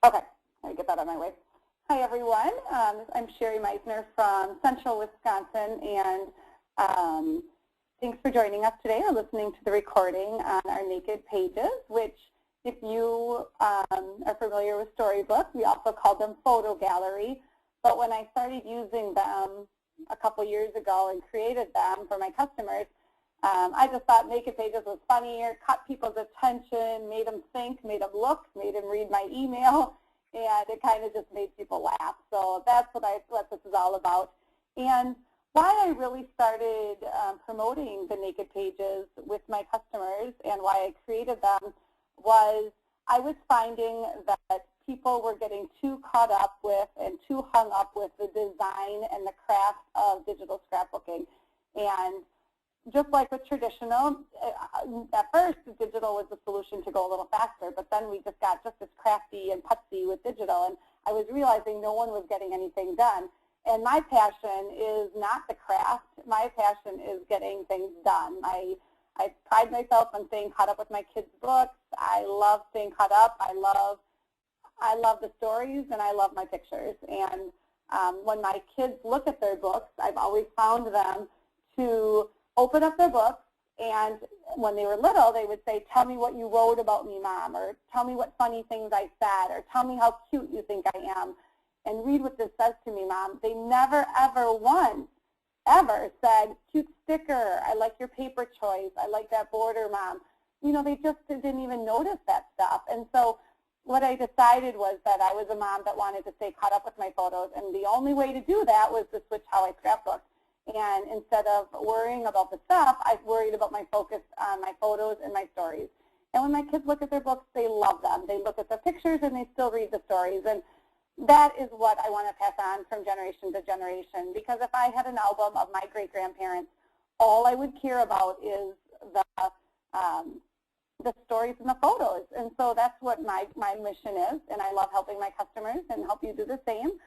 Okay, let me get that out of my way. Hi, everyone. I'm Sherry Meisner from Central Wisconsin, and thanks for joining us today or listening to the recording on our Naked Pages, which, if you are familiar with Storybook, we also call them Photo Gallery. But when I started using them a couple years ago and created them for my customers, I just thought Naked Pages was funnier, caught people's attention, made them think, made them look, made them read my email, and it kind of just made people laugh. So that's what this is all about. And why I really started promoting the Naked Pages with my customers and why I created them was I was finding that people were getting too caught up with and too hung up with the design and the craft of digital scrapbooking. And just like with traditional, at first digital was the solution to go a little faster, but then we just got just as crafty and putsy with digital, and I was realizing no one was getting anything done. And my passion is not the craft. My passion is getting things done. I pride myself on staying caught up with my kids' books. I love staying caught up. I love the stories, and I love my pictures. And when my kids look at their books, I've always found them to open up their books, and when they were little, they would say, "Tell me what you wrote about me, Mom," or "Tell me what funny things I said," or "Tell me how cute you think I am, and read what this says to me, Mom." They never, ever once, ever said, "Cute sticker, I like your paper choice, I like that border, Mom." You know, they just didn't even notice that stuff. And so what I decided was that I was a mom that wanted to stay caught up with my photos, and the only way to do that was to switch how I scrapbooked. And instead of worrying about the stuff, I worried about my focus on my photos and my stories. And when my kids look at their books, they love them. They look at the pictures and they still read the stories. And that is what I want to pass on from generation to generation. Because if I had an album of my great-grandparents, all I would care about is the stories and the photos. And so that's what my mission is. And I love helping my customers and help you do the same.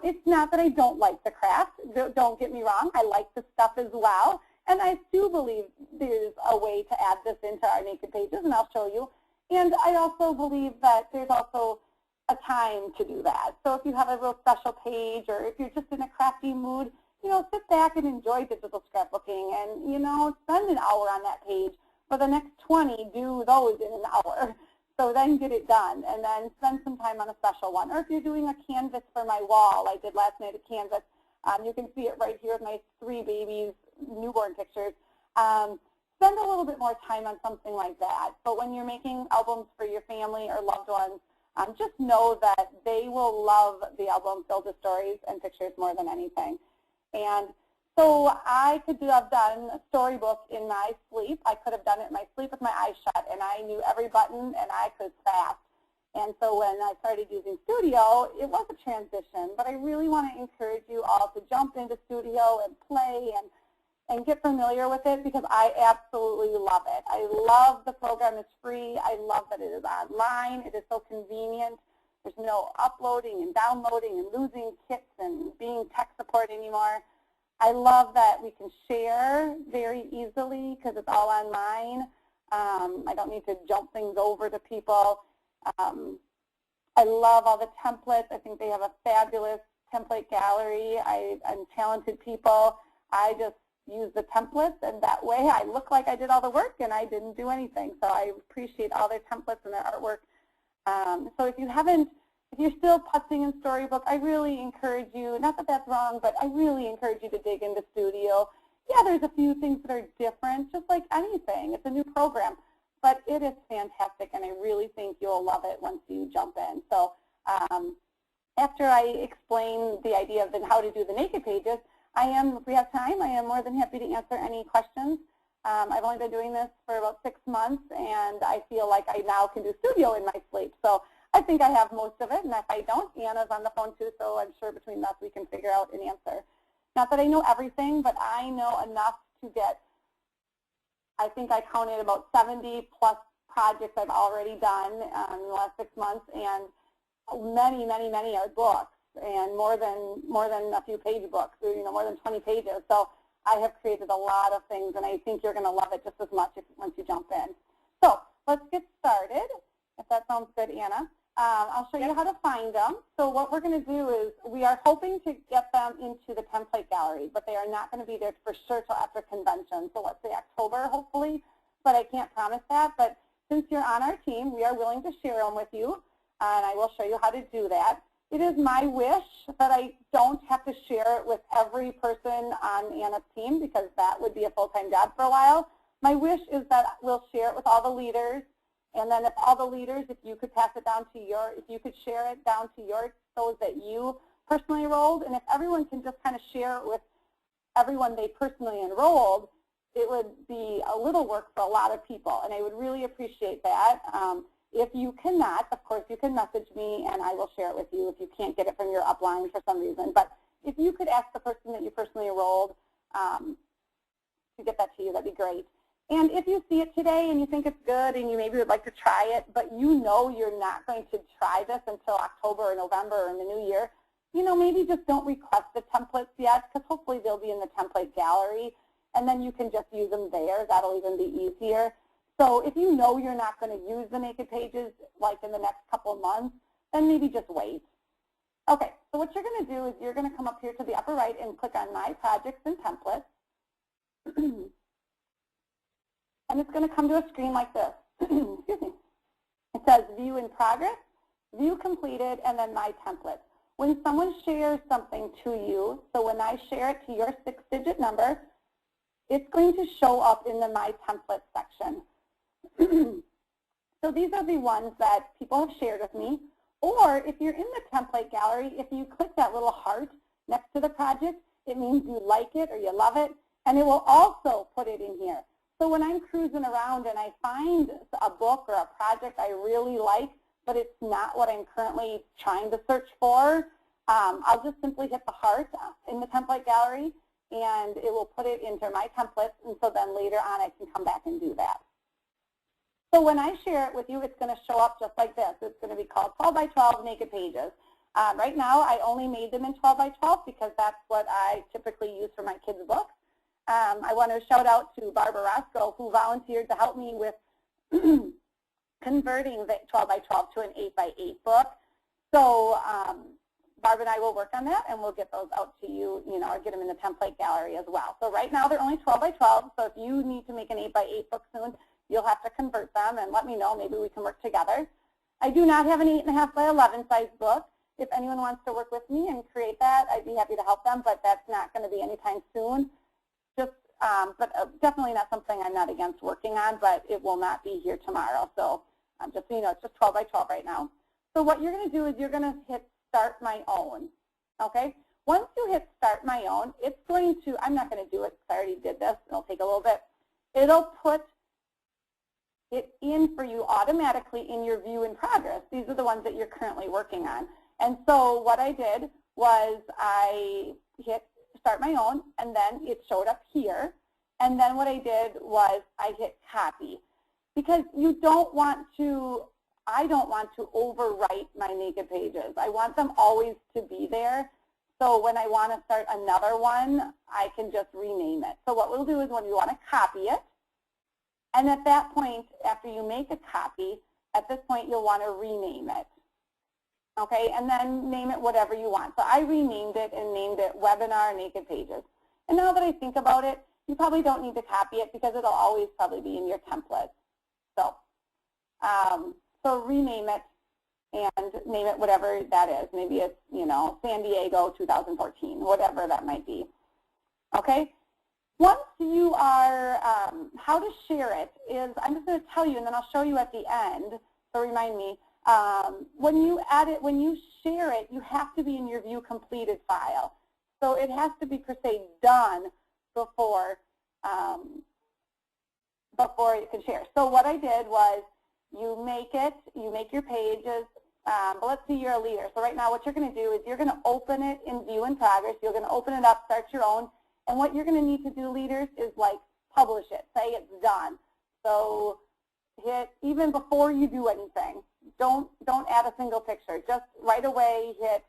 It's not that I don't like the craft. Don't get me wrong. I like the stuff as well. And I do believe there's a way to add this into our Naked Pages, and I'll show you. And I also believe that there's also a time to do that. So if you have a real special page, or if you're just in a crafty mood, you know, sit back and enjoy digital scrapbooking and, you know, spend an hour on that page. For the next 20, do those in an hour. So then get it done, and then spend some time on a special one. Or if you're doing a canvas for my wall, I did last night a canvas. You can see it right here with my 3 babies' newborn pictures. Spend a little bit more time on something like that. But when you're making albums for your family or loved ones, just know that they will love the album filled with stories and pictures more than anything. And so I could have done a storybook in my sleep. I could have done it in my sleep with my eyes shut, and I knew every button, and I could fast. And so when I started using Studio, it was a transition, but I really want to encourage you all to jump into Studio and play and get familiar with it, because I absolutely love it. I love the program. It's free. I love that it is online. It is so convenient. There's no uploading and downloading and losing kits and being tech support anymore. I love that we can share very easily because it's all online. I don't need to jump things over to people. I love all the templates. I think they have a fabulous template gallery. I'm talented people. I just use the templates, and that way I look like I did all the work and I didn't do anything. So I appreciate all their templates and their artwork. So if you're still putzing in Storybook, I really encourage you, not that that's wrong, but I really encourage you to dig into Studio. Yeah, there's a few things that are different, just like anything. It's a new program, but it is fantastic, and I really think you'll love it once you jump in. So after I explain the idea of how to do the Naked Pages, if we have time, I am more than happy to answer any questions. I've only been doing this for about 6 months, and I feel like I now can do Studio in my sleep. So I think I have most of it, and if I don't, Anna's on the phone too, so I'm sure between us we can figure out an answer. Not that I know everything, but I know enough to get, I think I counted about 70 plus projects I've already done in the last 6 months, and many, many, many are books, and more than a few page books, or, you know, more than 20 pages. So I have created a lot of things, and I think you're going to love it just as much once you jump in. So let's get started, if that sounds good, Anna. I'll show you how to find them. So what we're going to do is we are hoping to get them into the template gallery, but they are not going to be there for sure till after convention. So let's say October, hopefully, but I can't promise that. But since you're on our team, we are willing to share them with you, and I will show you how to do that. It is my wish that I don't have to share it with every person on Anna's team because that would be a full-time job for a while. My wish is that we'll share it with all the leaders, and then if all the leaders, if you could pass it down to if you could share it down to those that you personally enrolled, and if everyone can just kind of share it with everyone they personally enrolled, it would be a little work for a lot of people, and I would really appreciate that. If you cannot, of course, you can message me and I will share it with you if you can't get it from your upline for some reason. But if you could ask the person that you personally enrolled to get that to you, that'd be great. And if you see it today and you think it's good and you maybe would like to try it, but you know you're not going to try this until October or November or in the new year, you know, maybe just don't request the templates yet because hopefully they'll be in the template gallery and then you can just use them there. That'll even be easier. So if you know you're not going to use the Naked Pages like in the next couple of months, then maybe just wait. Okay, so what you're going to do is you're going to come up here to the upper right and click on My Projects and Templates. And it's going to come to a screen like this. Excuse me. It says View in Progress, View Completed, and then My Template. When someone shares something to you, so when I share it to your 6-digit number, it's going to show up in the My Template section. So these are the ones that people have shared with me. Or if you're in the template gallery, if you click that little heart next to the project, it means you like it or you love it, and it will also put it in here. So when I'm cruising around and I find a book or a project I really like, but it's not what I'm currently trying to search for, I'll just simply hit the heart in the template gallery, and it will put it into my templates, and so then later on I can come back and do that. So when I share it with you, it's going to show up just like this. It's going to be called 12 by 12 Naked Pages. Right now, I only made them in 12 by 12 because that's what I typically use for my kids' books. I want to shout out to Barbara Roscoe, who volunteered to help me with converting the 12 by 12 to an 8 by 8 book. So Barbara and I will work on that, and we'll get those out to you, or get them in the template gallery as well. So right now, they're only 12 by 12. So if you need to make an 8 by 8 book soon, you'll have to convert them and let me know. Maybe we can work together. I do not have an 8.5 by 11 size book. If anyone wants to work with me and create that, I'd be happy to help them, but that's not going to be anytime soon. But definitely not something I'm not against working on, but it will not be here tomorrow. So just so you know, it's just 12 by 12 right now. So what you're going to do is you're going to hit Start My Own. Okay? Once you hit Start My Own, it's going to, I'm not going to do it because I already did this. It'll take a little bit. It'll put it in for you automatically in your View in Progress. These are the ones that you're currently working on. And so what I did was I hit Start My Own, and then it showed up here. And then what I did was I hit Copy. Because you don't want to, I don't want to overwrite my Naked Pages. I want them always to be there. So when I want to start another one, I can just rename it. So what we'll do is when you want to copy it, and at that point, after you make a copy, at this point you'll want to rename it. Okay, and then name it whatever you want. So I renamed it and named it Webinar Naked Pages. And now that I think about it, you probably don't need to copy it because it'll always probably be in your template. So, so rename it and name it whatever that is. Maybe it's, San Diego 2014, whatever that might be. Okay? Once you are, how to share it is, I'm just going to tell you and then I'll show you at the end, so remind me. When you add it, when you share it, you have to be in your View Completed file. So it has to be, per se, done before, before you can share. So what I did was you make your pages, but let's say you're a leader. So right now what you're going to do is you're going to open it in View in Progress. You're going to open it up, start your own. And what you're going to need to do, leaders, is like publish it. Say it's done. So hit, even before you do anything, don't add a single picture. Just right away hit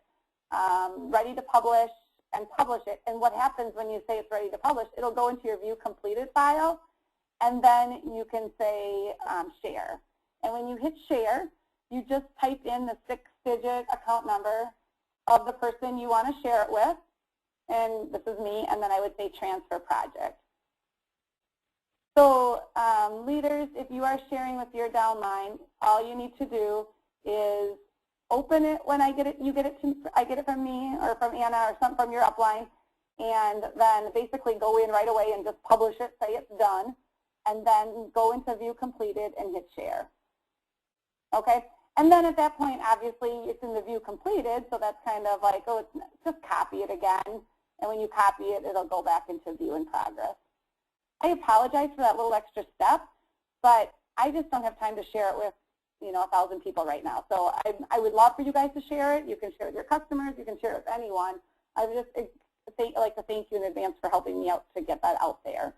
ready to publish and publish it. And what happens when you say it's ready to publish, it'll go into your View Completed file, and then you can say share. And when you hit share, You just type in the 6-digit account number of the person you want to share it with, and this is me, and then I would say transfer project. So leaders, if you are sharing with your downline, all you need to do is open it when I get it. I get it from me or from Anna or from your upline, and then basically go in right away and just publish it, say it's done, and then go into view completed and hit share. Okay, and then at that point, obviously, it's in the view completed, so that's kind of like, oh, it's just copy it again, and when you copy it, it'll go back into view in progress. I apologize for that little extra step, but I just don't have time to share it with 1,000 people right now. So I would love for you guys to share it. You can share it with your customers. You can share it with anyone. I would just like to thank you in advance for helping me out to get that out there.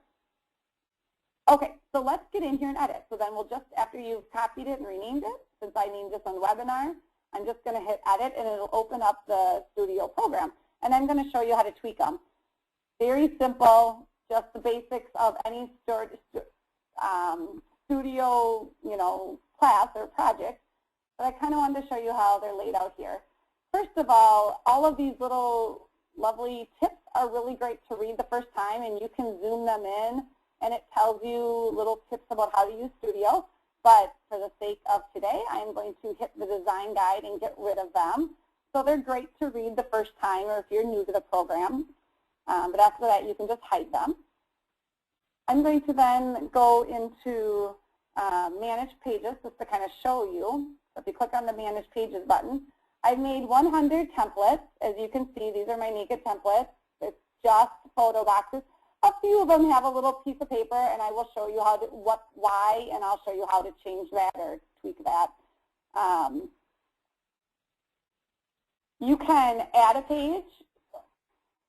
Okay, so let's get in here and edit. So then we'll just, after you've copied it and renamed it, since I named this on webinar, I'm just going to hit edit, and it'll open up the Studio program. And I'm going to show you how to tweak them. Very simple, just the basics of any Studio, class or project. But I kind of wanted to show you how they're laid out here. First of all of these little lovely tips are really great to read the first time, and you can zoom them in, and it tells you little tips about how to use Studio. But for the sake of today, I'm going to hit the design guide and get rid of them. So they're great to read the first time, or if you're new to the program. But after that, you can just hide them. I'm going to then go into Manage Pages just to kind of show you. So if you click on the Manage Pages button, I've made 100 templates. As you can see, these are my naked templates. It's just photo boxes. A few of them have a little piece of paper, and I will show you how to, why, and I'll show you how to change that or tweak that. You can add a page,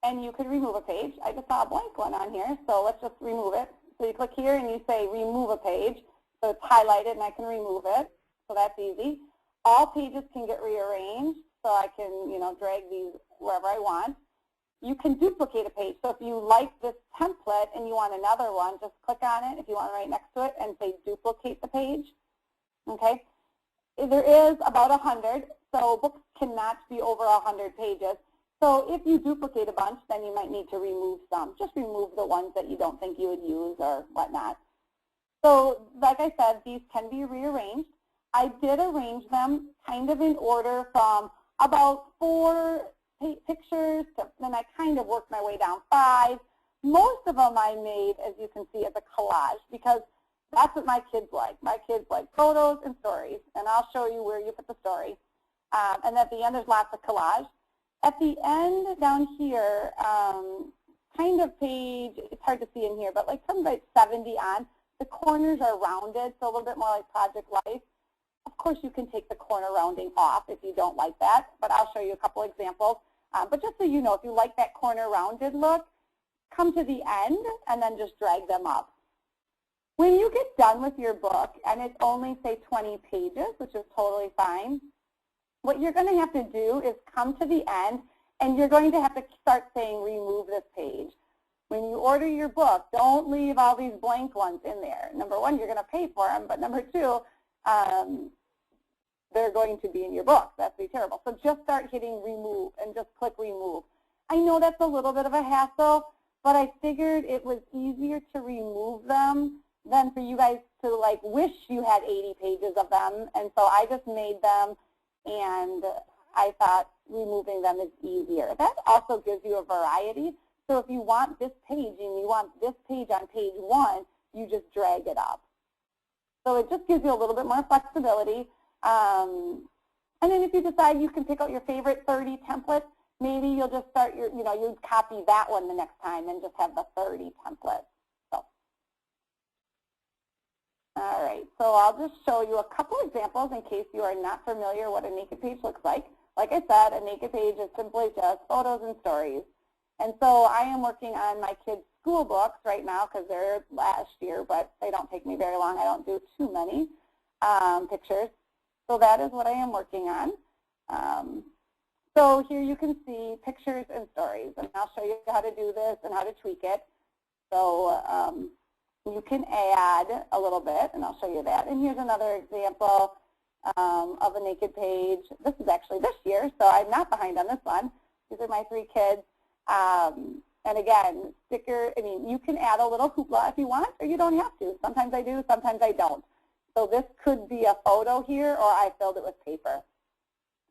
and you can remove a page. I just saw a blank one on here, so let's just remove it. So you click here, and you say remove a page. So it's highlighted, and I can remove it. So that's easy. All pages can get rearranged, so I can, drag these wherever I want. You can duplicate a page. So if you like this template and you want another one, just click on it if you want right next to it and say duplicate the page. Okay. There is about 100, so books cannot be over 100 pages. So if you duplicate a bunch, then you might need to remove some. Just remove the ones that you don't think you would use or whatnot. So like I said, these can be rearranged. I did arrange them kind of in order from about 4 pictures to, then I kind of worked my way down 5. Most of them I made, as you can see, as a collage because that's what my kids like. My kids like photos and stories, and I'll show you where you put the story. And at the end, there's lots of collage. At the end down here, kind of page, it's hard to see in here, but like from like 70 on, the corners are rounded, so a little bit more like Project Life. Of course, you can take the corner rounding off if you don't like that, but I'll show you a couple examples. But just so you know, if you like that corner rounded look, come to the end and then just drag them up. When you get done with your book, and it's only, say, 20 pages, which is totally fine, what you're going to have to do is come to the end, and you're going to have to start saying, remove this page. When you order your book, don't leave all these blank ones in there. Number one, you're going to pay for them, but number two, they're going to be in your book. That'd be terrible. So just start hitting remove and just click remove. I know that's a little bit of a hassle, but I figured it was easier to remove them than for you guys to like wish you had 80 pages of them. And so I just made them, and I thought removing them is easier. That also gives you a variety. So if you want this page and you want this page on page 1, you just drag it up. So it just gives you a little bit more flexibility. And then if you decide you can pick out your favorite 30 templates, maybe you'll just start your, you'd copy that one the next time and just have the 30 templates. So, all right, so I'll just show you a couple examples in case you are not familiar what a naked page looks like. Like I said, a naked page is simply just photos and stories. And so I am working on my kids' school books right now because they're last year, but they don't take me very long. I don't do too many pictures. So that is what I am working on. So here you can see pictures and stories, and I'll show you how to do this and how to tweak it. So you can add a little bit, and I'll show you that. And here's another example. of a naked page. This is actually this year, so I'm not behind on this one. These are my 3 kids. And again, sticker, I mean, you can add a little hoopla if you want, or you don't have to. Sometimes I do, sometimes I don't. So this could be a photo here, or I filled it with paper.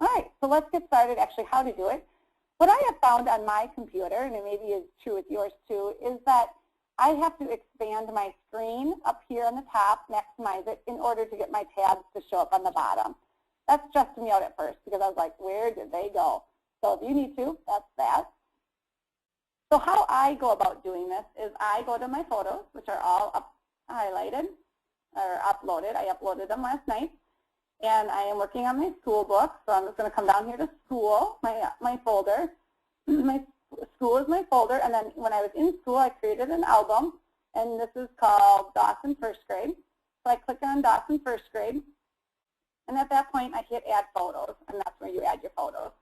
All right, so let's get started actually how to do it. What I have found on my computer, and it maybe is true with yours too, is that I have to expand my screen up here on the top, maximize it, in order to get my tabs to show up on the bottom. That stressed me out at first because I was like, where did they go? So if you need to, that's that. So how I go about doing this is I go to my photos, which are all highlighted or uploaded. I uploaded them last night. And I am working on my school book, so I'm just going to come down here to school, my folder. My school is my folder, and then when I was in school, I created an album, and this is called Dawson First Grade. So I click on Dawson First Grade, and at that point, I hit Add Photos, and that's where you add your photos.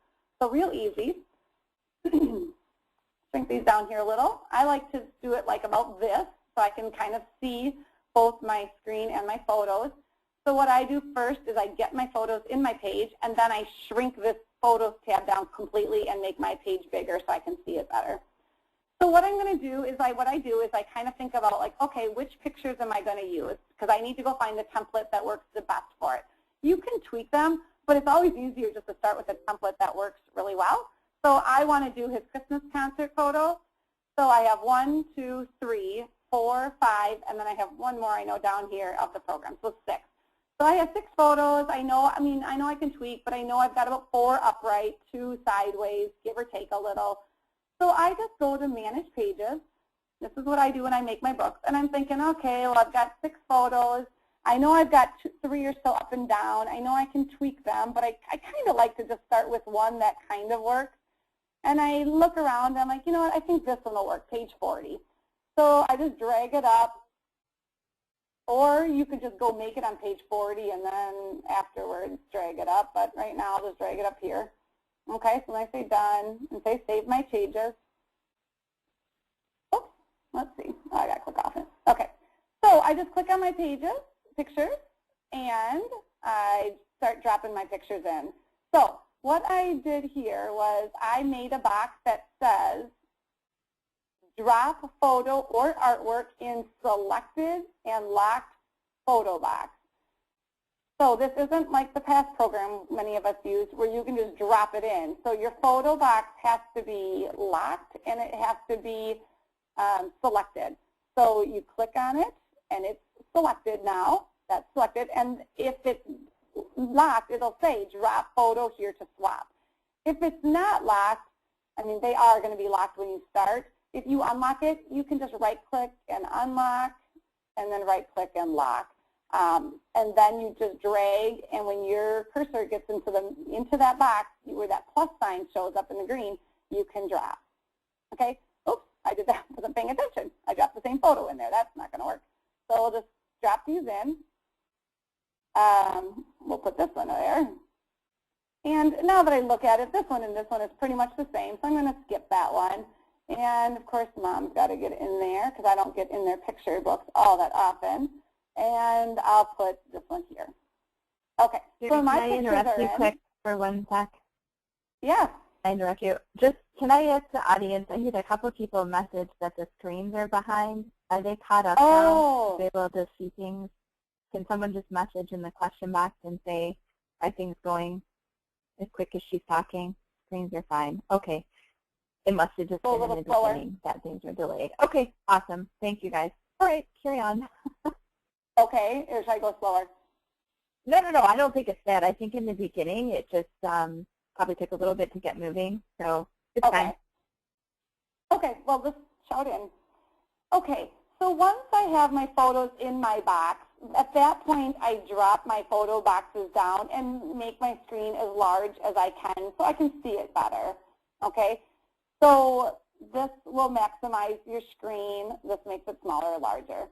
So real easy. Shrink these down here a little. I like to do it like about this, so I can kind of see both my screen and my photos. So what I do first is I get my photos in my page, and then I shrink this Photos tab down completely and make my page bigger so I can see it better. So what I'm going to do is I kind of think about like, okay, which pictures am I going to use? Because I need to go find the template that works the best for it. You can tweak them, but it's always easier just to start with a template that works really well. So I want to do his Christmas concert photo. So I have 1, 2, 3, 4, 5, and then I have one more I know down here of the program, so 6. So I have 6 photos. I know I can tweak, but I know I've got about 4 upright, 2 sideways, give or take a little. So I just go to Manage Pages. This is what I do when I make my books. And I'm thinking, okay, well, I've got 6 photos. I know I've got 3 or so up and down. I know I can tweak them, but I kind of like to just start with one that kind of works. And I look around, and I'm like, you know what, I think this one will work, page 40. So I just drag it up. Or you could just go make it on page 40 and then afterwards drag it up. But right now, I'll just drag it up here. Okay, so when I say done and say save my pages. Oops, let's see. Oh, I got to click off it. Okay, so I just click on my pictures, and I start dropping my pictures in. So what I did here was I made a box that says drop photo or artwork in selected and locked photo box. So this isn't like the past program many of us use where you can just drop it in. So your photo box has to be locked and it has to be selected. So you click on it and it's selected now. That's selected. And if it's locked, it'll say drop photo here to swap. If it's not locked, I mean, they are going to be locked when you start. If you unlock it, you can just right-click and unlock, and then right-click and lock. And then you just drag, and when your cursor gets into that box where that plus sign shows up in the green, you can drop. Okay? Oops, I did that. I wasn't paying attention. I dropped the same photo in there. That's not going to work. So we'll just drop these in. We'll put this one there. And now that I look at it, this one and this one is pretty much the same, so I'm going to skip that one. And, of course, Mom's got to get in there because I don't get in their picture books all that often. And I'll put this one here. Okay. So my pictures can I interrupt you quick for 1 sec? Yeah. I interrupt you. Just, can I ask the audience, I heard a couple people message that the screens are behind. Are they caught up now? Are they able to see things? Can someone just message in the question box and say, are things going as quick as she's talking? Screens are fine. Okay. It must have just been in the beginning that things were delayed. Okay, awesome. Thank you, guys. All right, carry on. Okay, or should I go slower? No, I don't think it's that. I think in the beginning it just probably took a little bit to get moving, so it's fine. Okay, well, just shout in. Okay, so once I have my photos in my box, at that point I drop my photo boxes down and make my screen as large as I can so I can see it better, okay? So this will maximize your screen. This makes it smaller or larger.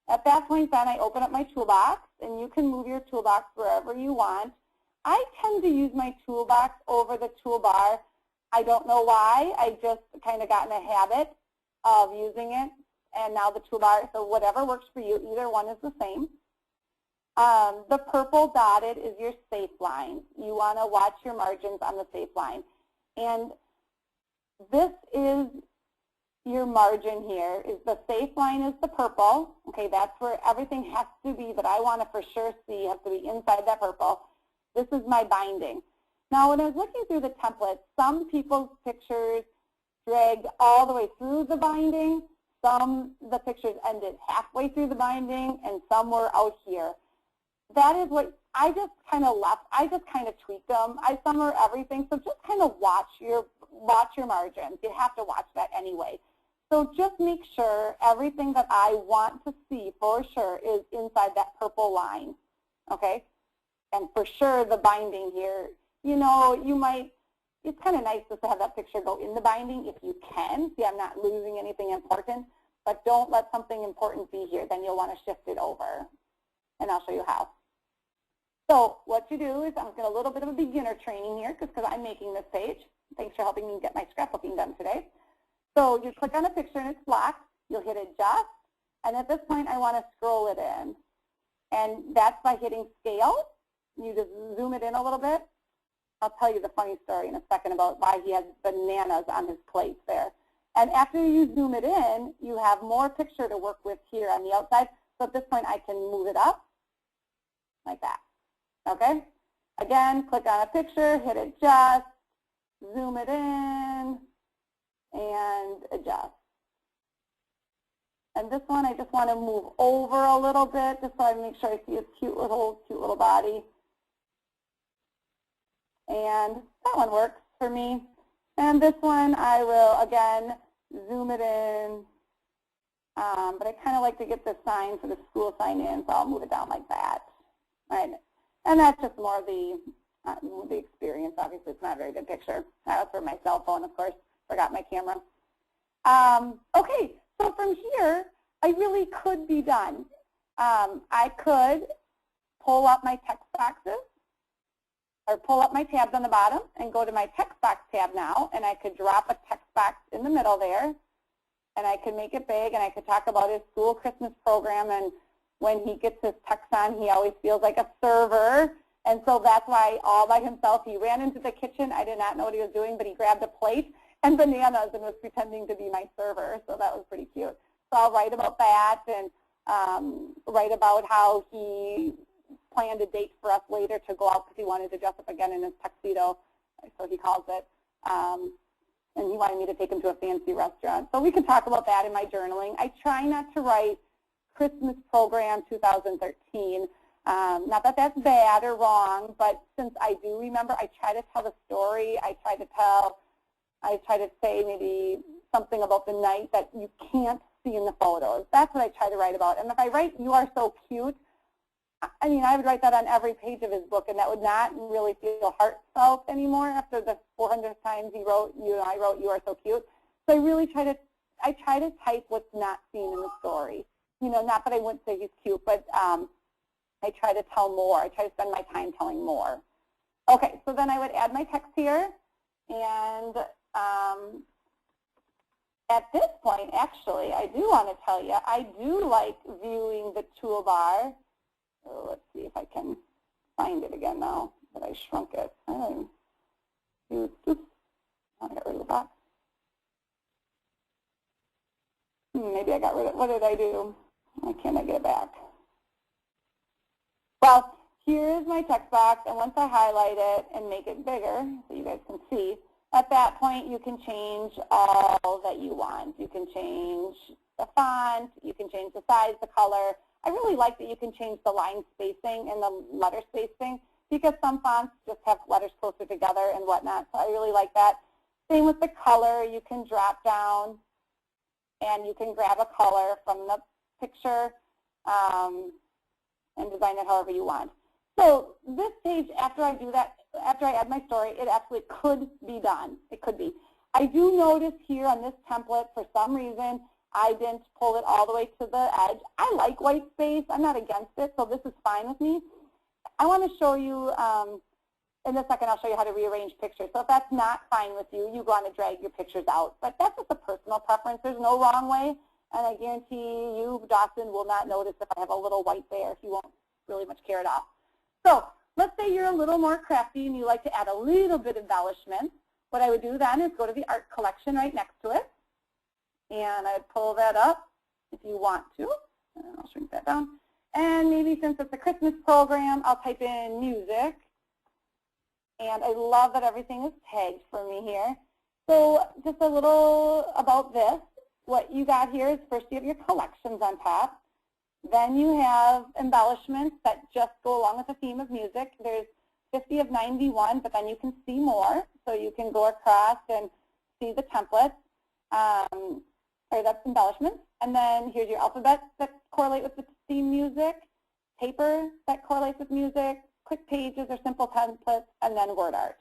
At that point, then, I open up my toolbox, and you can move your toolbox wherever you want. I tend to use my toolbox over the toolbar. I don't know why. I just kind of got in a habit of using it, and now the toolbar, so whatever works for you, either one is the same. The purple dotted is your safe line. You want to watch your margins on the safe line. And this is your margin here. Is the safe line is the purple. Okay, that's where everything has to be that I want to for sure see has to be inside that purple. This is my binding. Now, when I was looking through the template, some people's pictures dragged all the way through the binding. Some, the pictures ended halfway through the binding, and some were out here. That is what I just kind of left. I just kind of tweaked them. I summer everything, so just kind of watch your margins. You have to watch that anyway. So just make sure everything that I want to see for sure is inside that purple line, okay? And for sure the binding here, you know, you might, it's kind of nice just to have that picture go in the binding if you can. See, I'm not losing anything important, but don't let something important be here. Then you'll want to shift it over, and I'll show you how. So what you do is, I'm going to a little bit of a beginner training here because I'm making this page. Thanks for helping me get my scrapbooking done today. So you click on a picture and it's blocked. You'll hit adjust, and at this point I want to scroll it in. And that's by hitting scale. You just zoom it in a little bit. I'll tell you the funny story in a second about why he has bananas on his plate there. And after you zoom it in, you have more picture to work with here on the outside. So at this point I can move it up like that. Okay? Again, click on a picture, hit adjust, zoom it in, and adjust. And this one I just want to move over a little bit just so I make sure I see his cute little body. And that one works for me. And this one I will, again, zoom it in. But I kind of like to get the sign for the school sign in, so I'll move it down like that. All right. And that's just more of the experience. Obviously, it's not a very good picture. That was for my cell phone, of course. Forgot my camera. Okay, so from here, I really could be done. I could pull up my text boxes, or pull up my tabs on the bottom and go to my text box tab now, and I could drop a text box in the middle there, and I could make it big, and I could talk about his school Christmas program, and when he gets his text on, he always feels like a server, and so that's why all by himself, he ran into the kitchen. I did not know what he was doing, but he grabbed a plate and bananas and was pretending to be my server, so that was pretty cute. So I'll write about that and write about how he planned a date for us later to go out because he wanted to dress up again in his tuxedo, so he calls it, and he wanted me to take him to a fancy restaurant. So we can talk about that in my journaling. I try not to write Christmas program 2013. Not that that's bad or wrong, but since I do remember, I try to tell the story. I try to say maybe something about the night that you can't see in the photos. That's what I try to write about. And if I write, "You are so cute," I mean, I would write that on every page of his book, and that would not really feel heartfelt anymore after the 400th time he wrote, I wrote, "You are so cute." So I really try to type what's not seen in the story. You know, not that I wouldn't say he's cute, but I try to tell more. I try to spend my time telling more. Okay, so then I would add my text here, and at this point, actually, I do want to tell you, I do like viewing the toolbar. So let's see if I can find it again now that I shrunk it. Oops, I got rid of the box. Maybe I got rid of it. What did I do? Why can't I get it back? Well, here's my text box, and once I highlight it and make it bigger so you guys can see, at that point you can change all that you want. You can change the font, you can change the size, the color. I really like that you can change the line spacing and the letter spacing because some fonts just have letters closer together and whatnot, so I really like that. Same with the color. You can drop down and you can grab a color from the picture and design it however you want. So this page, after I do that, after I add my story, it actually could be done. It could be. I do notice here on this template, for some reason, I didn't pull it all the way to the edge. I like white space. I'm not against it, so this is fine with me. I want to show you, in a second I'll show you how to rearrange pictures. So if that's not fine with you, you want to drag your pictures out. But that's just a personal preference. There's no wrong way. And I guarantee you, Dawson will not notice if I have a little white there. He won't really much care at all. So let's say you're a little more crafty and you like to add a little bit of embellishment. What I would do then is go to the art collection right next to it, and I'd pull that up if you want to, and I'll shrink that down. And maybe since it's a Christmas program, I'll type in music. And I love that everything is tagged for me here. So just a little about this. What you got here is first you have your collections on top. Then you have embellishments that just go along with the theme of music. There's 50 of 91, but then you can see more. So you can go across and see the templates, or that's embellishments. And then here's your alphabets that correlate with the theme music, paper that correlates with music, quick pages or simple templates, and then word art.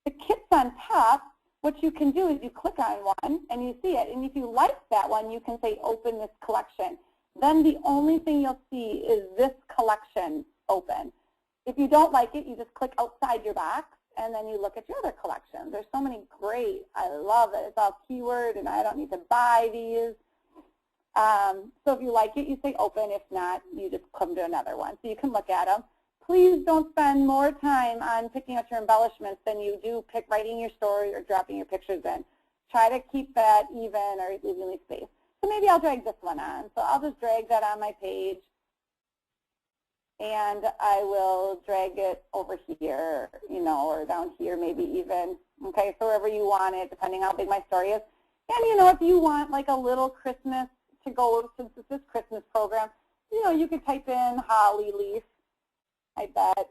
The kits on top, what you can do is you click on one and you see it. And if you like that one, you can say open this collection. Then the only thing you'll see is this collection open. If you don't like it, you just click outside your box and then you look at your other collections. There's so many great. I love it. It's all keyword and I don't need to buy these. So if you like it, you say open. If not, you just come to another one. So you can look at them. Please don't spend more time on picking out your embellishments than you do writing your story or dropping your pictures in. Try to keep that even or evenly spaced. So maybe I'll drag this one on. So I'll just drag that on my page. And I will drag it over here, or down here maybe even. Okay, so wherever you want it, depending how big my story is. And, if you want like a little Christmas to go, since it's this Christmas program, you could type in holly leaf, I bet.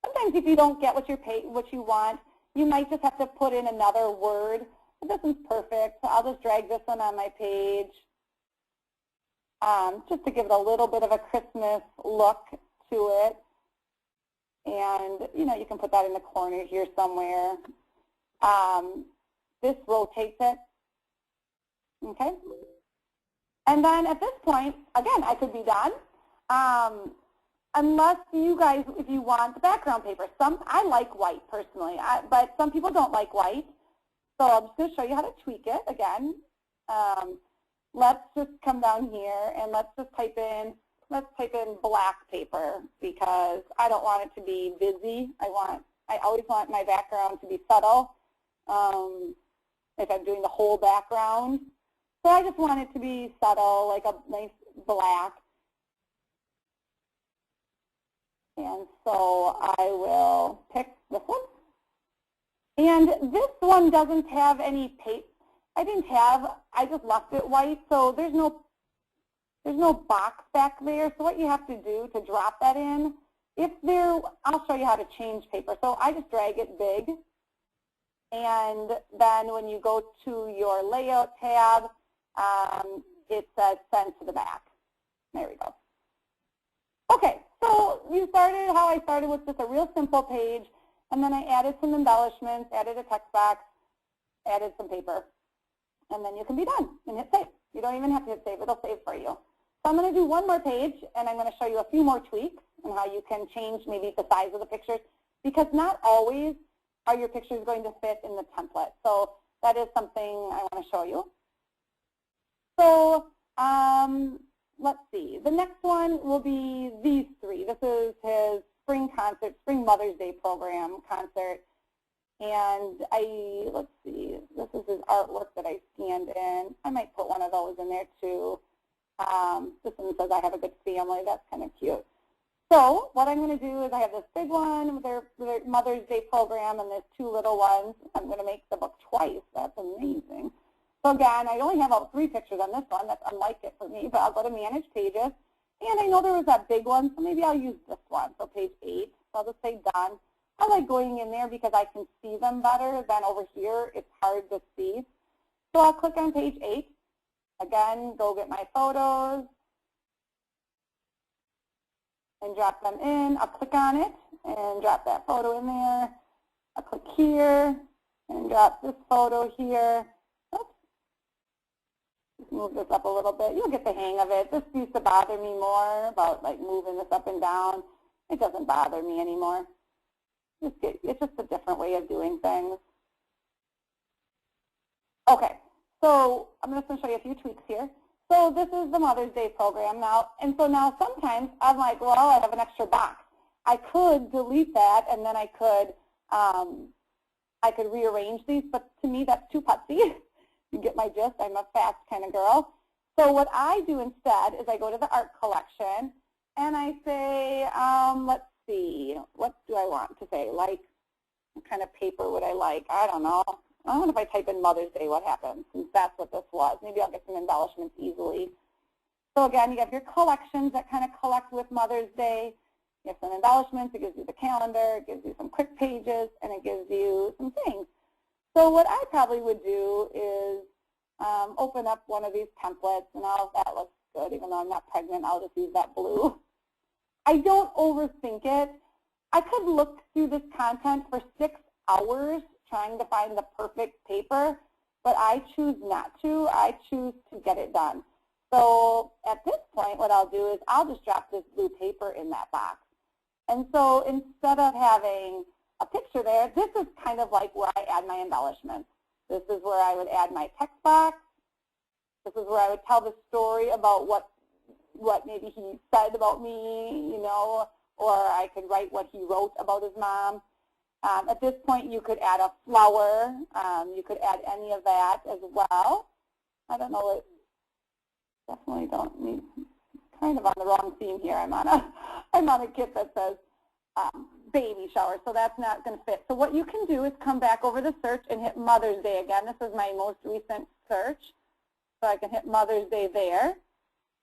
Sometimes if you don't get what you want, you might just have to put in another word. But this one's perfect, so I'll just drag this one on my page. Just to give it a little bit of a Christmas look to it. And, you can put that in the corner here somewhere. This rotates it. Okay? And then at this point, again, I could be done. Unless you guys, if you want the background paper. I like white personally, but some people don't like white. So I'm just going to show you how to tweak it again. Let's just come down here and let's type in black paper because I don't want it to be busy. I always want my background to be subtle if I'm doing the whole background. So I just want it to be subtle, like a nice black. And so I will pick this one. And this one doesn't have any paper. I just left it white, so there's no box back there. So what you have to do to drop that in, I'll show you how to change paper. So I just drag it big. And then when you go to your layout tab, it says send to the back. There we go. Okay, so you started how I started with just a real simple page, and then I added some embellishments, added a text box, added some paper, and then you can be done and hit save. You don't even have to hit save, it'll save for you. So I'm going to do one more page, and I'm going to show you a few more tweaks and how you can change maybe the size of the pictures, because not always are your pictures going to fit in the template. So that is something I want to show you. So let's see. The next one will be these three. This is his spring concert, spring Mother's Day program concert. And let's see, this is his artwork that I scanned in. I might put one of those in there too. This one says I have a good family. That's kind of cute. So what I'm going to do is I have this big one with their Mother's Day program, and there's two little ones. I'm going to make the book twice. That's amazing. So again, I only have about 3 pictures on this one. That's unlike it for me, but I'll go to Manage Pages. And I know there was that big one, so maybe I'll use this one, so page 8. So I'll just say Done. I like going in there because I can see them better than over here. It's hard to see. So I'll click on page 8. Again, go get my photos and drop them in. I'll click on it and drop that photo in there. I'll click here and drop this photo here. Oops. Just move this up a little bit. You'll get the hang of it. This used to bother me more about like moving this up and down. It doesn't bother me anymore. It's just a different way of doing things. Okay, so I'm just going to show you a few tweaks here. So this is the Mother's Day program now, and so now sometimes I'm like, well, I have an extra box. I could delete that, and then I could rearrange these, but to me that's too putsy. You get my gist. I'm a fast kind of girl. So what I do instead is I go to the art collection, and I say, let's see, what do I want to say? Like, what kind of paper would I like? I don't know. I wonder if I type in Mother's Day, what happens, since that's what this was. Maybe I'll get some embellishments easily. So again, you have your collections that kind of collect with Mother's Day. You have some embellishments. It gives you the calendar. It gives you some quick pages, and it gives you some things. So what I probably would do is open up one of these templates, and all of that looks good. Even though I'm not pregnant, I'll just use that blue. I don't overthink it. I could look through this content for 6 hours trying to find the perfect paper, but I choose not to. I choose to get it done. So at this point, what I'll do is I'll just drop this blue paper in that box. And so instead of having a picture there, this is kind of like where I add my embellishments. This is where I would add my text box. This is where I would tell the story about what maybe he said about me, you know, or I could write what he wrote about his mom. At this point, you could add a flower. You could add any of that as well. I don't know what, definitely don't need, kind of on the wrong theme here. I'm on a kit that says baby shower, so that's not going to fit. So what you can do is come back over the search and hit Mother's Day again. This is my most recent search, so I can hit Mother's Day there.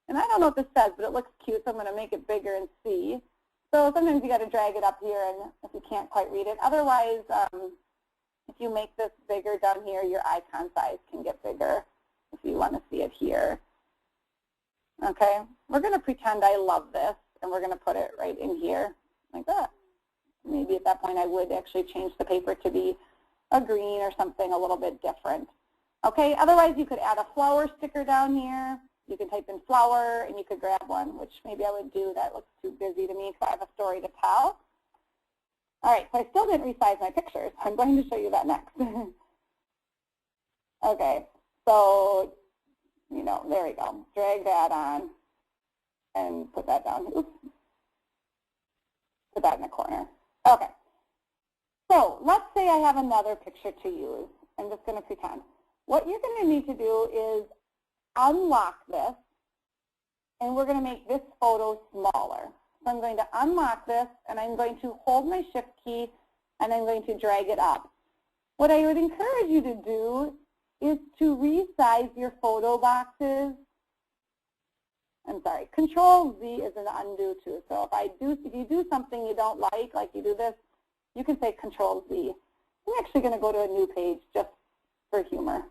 And I don't know what this says, but it looks cute, so I'm going to make it bigger and see. So sometimes you got to drag it up here, and if you can't quite read it. Otherwise, if you make this bigger down here, your icon size can get bigger if you want to see it here. Okay, we're going to pretend I love this, and we're going to put it right in here like that. Maybe at that point I would actually change the paper to be a green or something a little bit different. Okay, otherwise you could add a flower sticker down here. You can type in flower, and you could grab one, which maybe I would do. That looks too busy to me because I have a story to tell. All right, so I still didn't resize my pictures. I'm going to show you that next. Okay, so, you know, there we go. Drag that on and put that down. Oops. Put that in the corner. Okay, so let's say I have another picture to use. I'm just going to pretend. What you're going to need to do is unlock this, and we're going to make this photo smaller. So I'm going to unlock this, and I'm going to hold my shift key, and I'm going to drag it up. What I would encourage you to do is to resize your photo boxes. I'm sorry, Control Z is an undo too. So if you do something you don't like you do this, you can say Control Z. I'm actually going to go to a new page just for humor.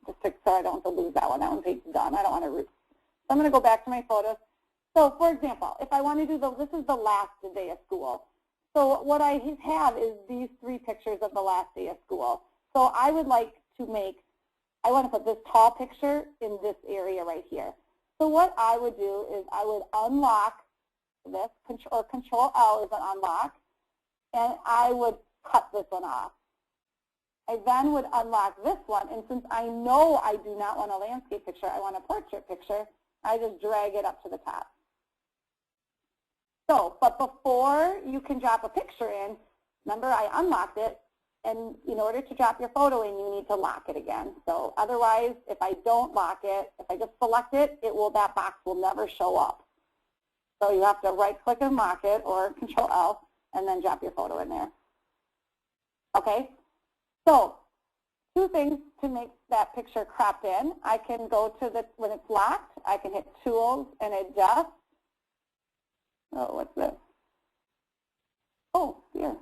So I don't have to lose that one. That one page is done. I don't want to root. So I'm going to go back to my photos. So for example, if I want to do this is the last day of school. So what I have is these 3 pictures of the last day of school. So I would like to I want to put this tall picture in this area right here. So what I would do is I would unlock this, or Control L is an unlock, and I would cut this one off. I then would unlock this one, and since I know I do not want a landscape picture, I want a portrait picture, I just drag it up to the top. So, but before you can drop a picture in, remember I unlocked it, and in order to drop your photo in, you need to lock it again. So otherwise, if I don't lock it, if I just select it, that box will never show up. So you have to right-click and lock it, or Control L, and then drop your photo in there. Okay? So 2 things to make that picture cropped in. I can go to when it's locked, I can hit Tools and Adjust. Oh, what's this? Oh, here.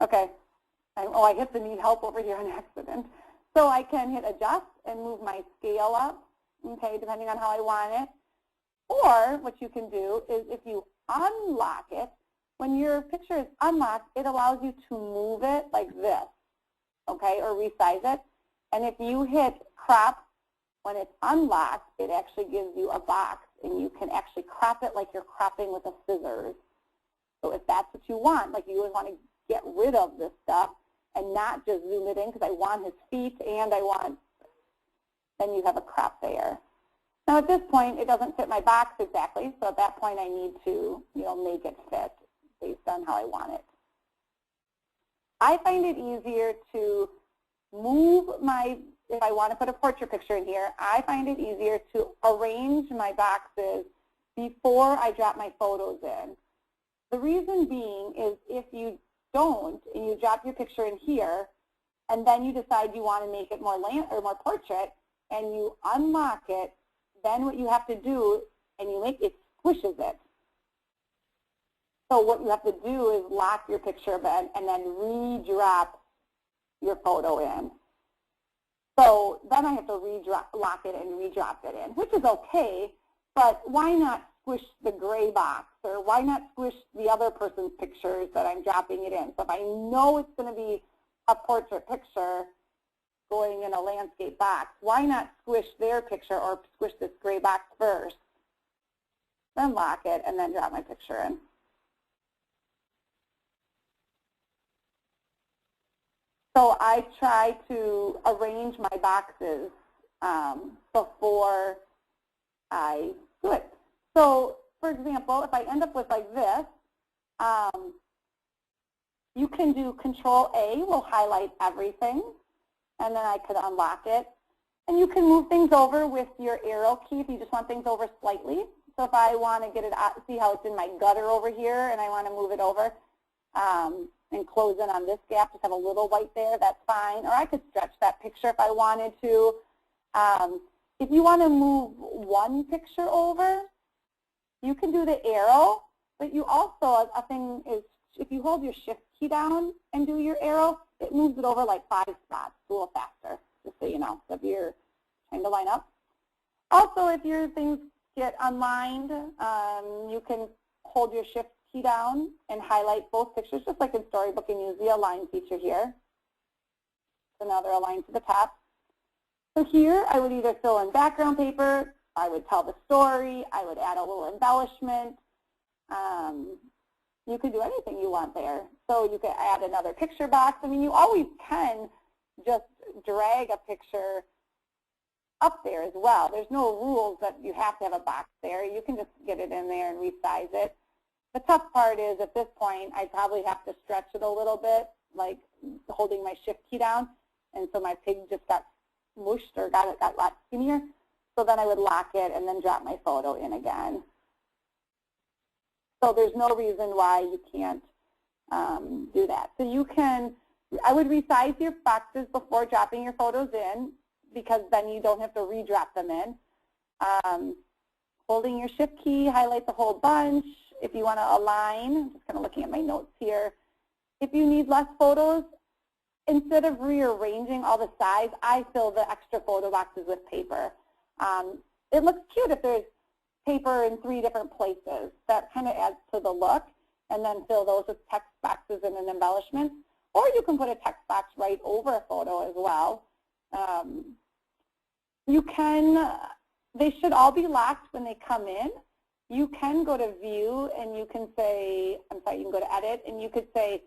Okay. I hit the Need Help over here on accident. So I can hit Adjust and move my scale up, okay, depending on how I want it. Or what you can do is if you unlock it, when your picture is unlocked, it allows you to move it like this, okay, or resize it. And if you hit Crop when it's unlocked, it actually gives you a box, and you can actually crop it like you're cropping with a scissors. So if that's what you want, like you would want to get rid of this stuff and not just zoom it in because I want his feet and I want, then you have a crop there. Now at this point, it doesn't fit my box exactly, so at that point I need to, make it fit based on how I want it. I find it easier to move if I want to put a portrait picture in here, I find it easier to arrange my boxes before I drop my photos in. The reason being is if you don't and you drop your picture in here and then you decide you want to make it more portrait and you unlock it, then what you have to do, and it squishes it. So what you have to do is lock your picture in and then re-drop your photo in. So then I have to lock it and re-drop it in, which is okay, but why not squish the gray box, or why not squish the other person's pictures that I'm dropping it in? So if I know it's going to be a portrait picture going in a landscape box, why not squish their picture or squish this gray box first, then lock it, and then drop my picture in. So I try to arrange my boxes before I do it. So, for example, if I end up with like this, you can do Control-A will highlight everything, and then I could unlock it. And you can move things over with your arrow key if you just want things over slightly. So if I want to get it out, see how it's in my gutter over here, and I want to move it over and close in on this gap, just have a little white there, that's fine. Or I could stretch that picture if I wanted to. If you want to move one picture over, you can do the arrow, but you also, a thing is, if you hold your shift key down and do your arrow, it moves it over like 5 spots, a little faster, just so you know, if you're trying to line up. Also, if your things get unlined, you can hold your shift key down and highlight both pictures, just like in Storybook, and use the align feature here. So now they're aligned to the top. So here, I would either fill in background paper, I would tell the story, I would add a little embellishment. You could do anything you want there. So you could add another picture box. I mean, you always can just drag a picture up there as well. There's no rules that you have to have a box there. You can just get it in there and resize it. The tough part is at this point, I probably have to stretch it a little bit, like holding my shift key down. And so my pig just got smooshed or got a lot skinnier. So then I would lock it and then drop my photo in again. So there's no reason why you can't do that. So you can, I would resize your boxes before dropping your photos in, because then you don't have to re-drop them in. Holding your shift key, highlight the whole bunch. If you want to align, I'm just kind of looking at my notes here. If you need less photos, instead of rearranging all the sides, I fill the extra photo boxes with paper. It looks cute if there's paper in 3 different places. That kind of adds to the look, and then fill those with text boxes and an embellishment. Or you can put a text box right over a photo as well. They should all be locked when they come in. You can go to view and you can say, you can go to edit, and you could say,